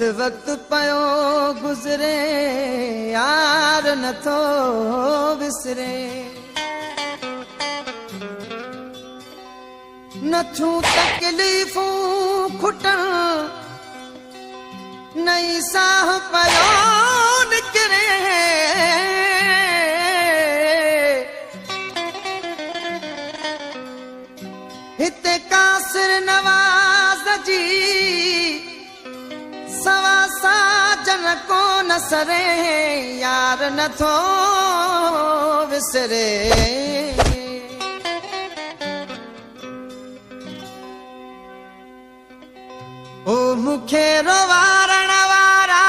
वक्त पयो गुज़रे यार नथो विसरे नथूं तकलीफ़ूं खुटण नई साह पयो निकिरे हिते कासिर नवाज़ जी सवा साजन को न सरे यार नथो विसरे ओ मुखे रोवारण वारा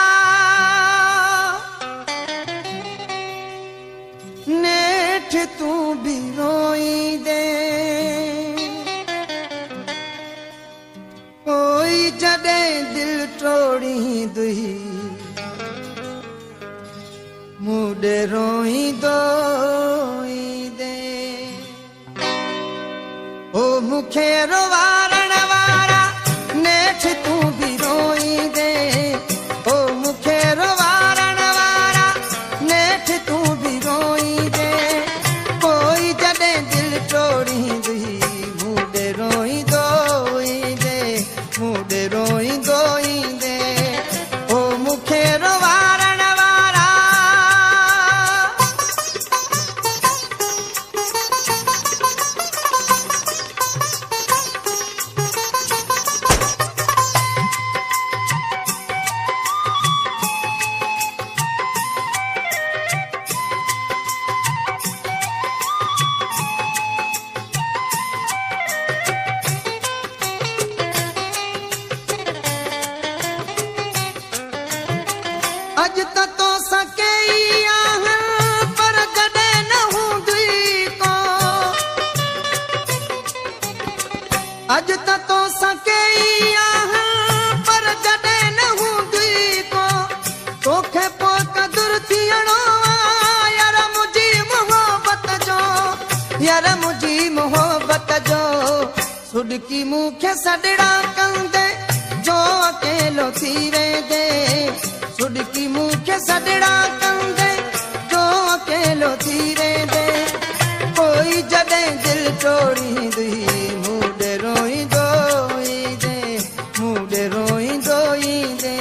नेठ तू भी रोई दे कोई जडे दिल टोड़ी दुही मुडे रोई दोई दे ओ मुखे रोवारण वारा नेठ तू भी रोई दे ओ मुखे रोवारण वारा नेठ तू भी रोई दे कोई जडे दिल टोड़ी दुही मुडे रोई दोई दे मुडे रोई दोई दे ओ मुखे रोवारण वारा अज तो सके पर जडे न हूंदी को अज तो सके पर जडे न हूंदी को तोखे पो कदुर थियणो यार मुझी मोहब्बत जो यार मुझी मोहब्बत जो सुडकी मुखे सडड़ा कंदे जो अकेलो थी वेंदे सुडकी मुखे सडड़ा कंदे जो अकेलो थी वेंदे कोई जडे दिल टोड़ी दुही मुडे रोई दोई दे मुडे रोई दोई दे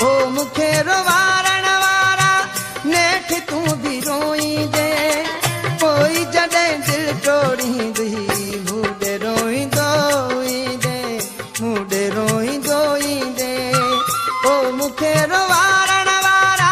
ओ मुखे रोवारण वारा नेठ तू भी रोई दे कोई जडे दिल टोड़ी दुही मुडे रोई दोई दे मुडे रोई दोई दे ओ मुखे रोवारण वारा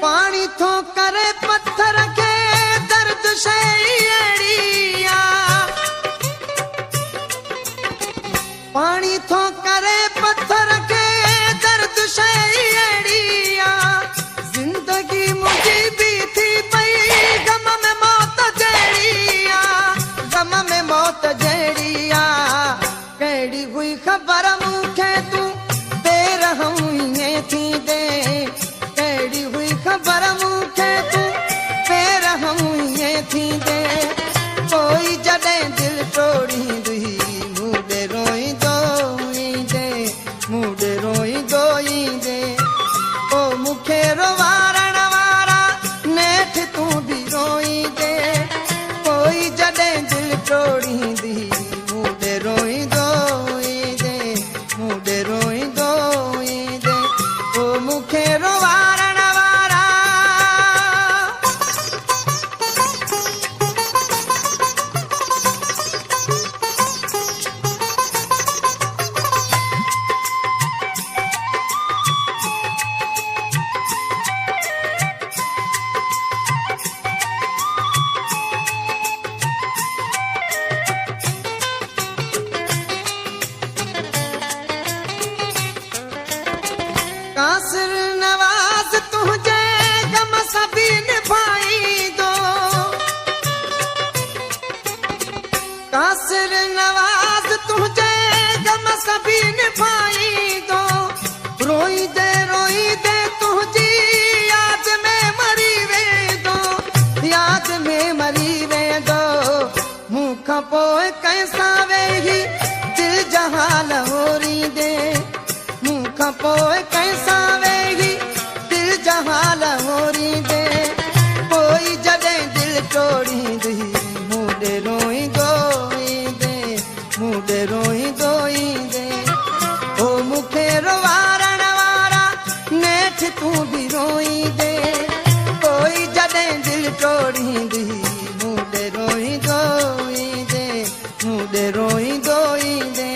पानी थो करे पत्थर के दर्द शैड़िया पानी थो करे पत्थर के दर्द शैड़िया जिंदगी मुझी भी थी पई गम में मौत जड़िया गम में मौत जड़िया कड़ी हुई खबर मुखे तू तेरा हम ये थी दे कड़ी हुई खबर मुखे तू फेर हम ये थी दे कोई जडे दिल टोड़ी दुही मुडे रोई दोई दे मुडे रोई दोई दे ओ मुखे रोवारण वारा नेठ तू भी रोई दे कोई जडे दिल टोड़ी दुही मुडे रोई दोई दे मुडे रोई दोई दे ओ मुखे रोवारण वारा हाल होरी दे मुख पोए कैसा वेही दिल जहाल होरी दे कोई जॾहिं दिल तोड़ी दी मुझे रोई दोई दे मुझे रोई दोई दे ओ मुखे रोवारण वारा नेठ तू भी रोई दे कोई जॾहिं दिल तोड़ी दी मुझे रोई दोई दे मुझे रोई दोई दे